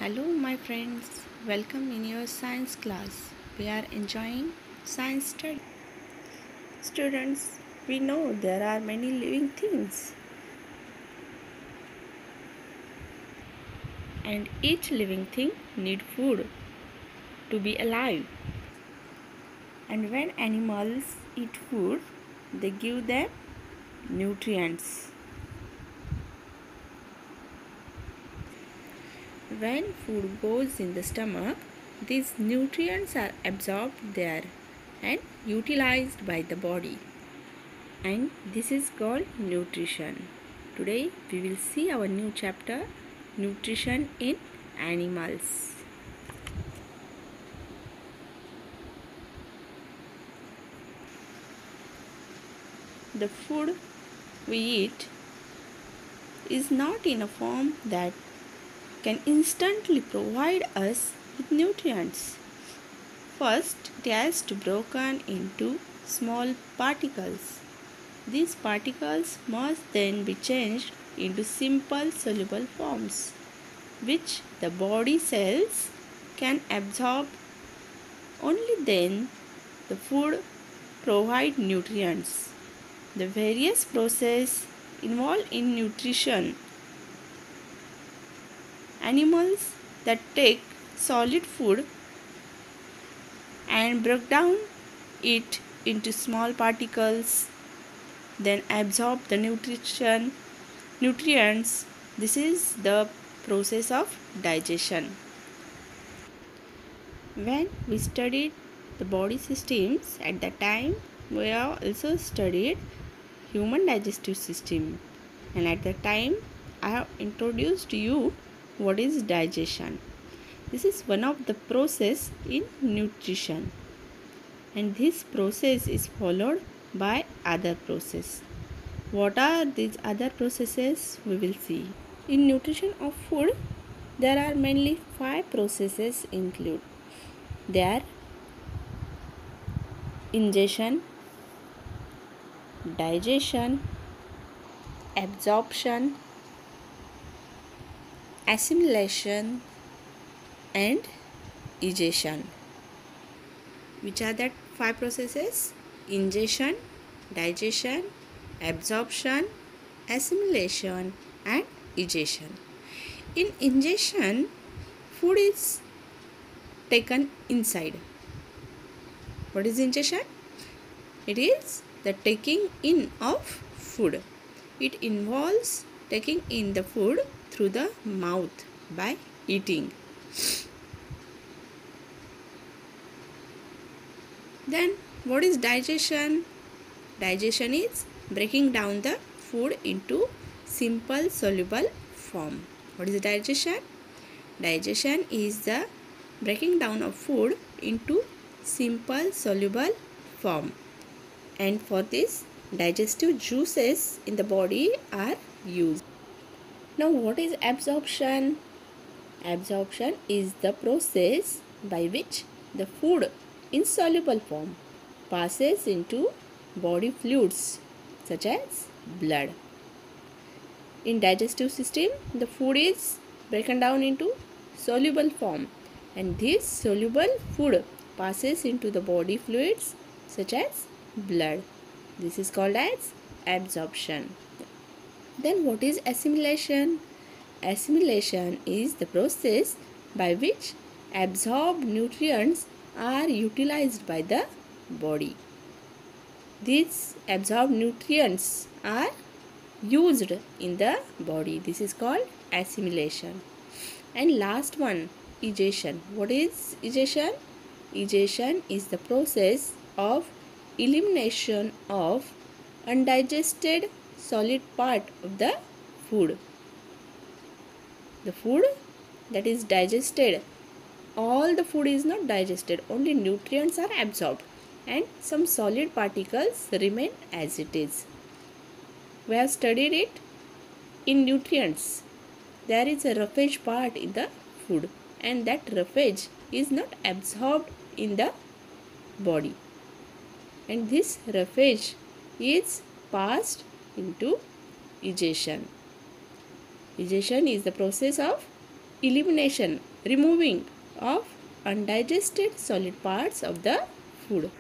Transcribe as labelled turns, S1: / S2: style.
S1: Hello, my friends. Welcome in your science class. We are enjoying science study. Students, we know there are many living things, and each living thing need food to be alive. And when animals eat food, they give them nutrients. When food goes in the stomach, these nutrients are absorbed there and utilized by the body. And this is called nutrition. Today we will see our new chapter, nutrition in animals. The food we eat is not in a form that can instantly provide us with nutrients. First, it has to be broken into small particles. These particles must then be changed into simple soluble forms, which the body cells can absorb. Only then the food provide nutrients. The various processes involved in nutrition. Animals that take solid food and break down it into small particles, then absorb the nutrients. This is the process of digestion. When we studied the body systems at that time, we have also studied human digestive system, and at that time I have introduced to you what is digestion. This is one of the process in nutrition, and this process is followed by other process. What are these other processes? We will see. In nutrition of food, there are mainly 5 processes include. They are ingestion, digestion, absorption, assimilation, and egestion. Which are that 5 processes? Ingestion, digestion, absorption, assimilation, and egestion. In ingestion, food is taken inside. What is ingestion? It is the taking in of food. It involves taking in the food through the mouth by eating. Then what is digestion? Digestion is breaking down the food into simple soluble form. What is digestion? Digestion is the breaking down of food into simple soluble form. And for this, digestive juices in the body are used. Now what is absorption? Absorption is the process by which the food in soluble form passes into body fluids such as blood. In digestive system, the food is broken down into soluble form, and this soluble food passes into the body fluids such as blood. This is called as absorption. Then what is assimilation? Assimilation is the process by which absorbed nutrients are utilized by the body. These absorbed nutrients are used in the body. This is called assimilation. And last one, egestion. What is egestion? Egestion is the process of elimination of undigested solid part of the food. The food that is digested, all the food is not digested, only nutrients are absorbed and some solid particles remain as it is. We have studied it in nutrients. There is a roughage part in the food, and that roughage is not absorbed in the body, and this roughage is passed into egestion. Egestion is the process of elimination removing of undigested solid parts of the food.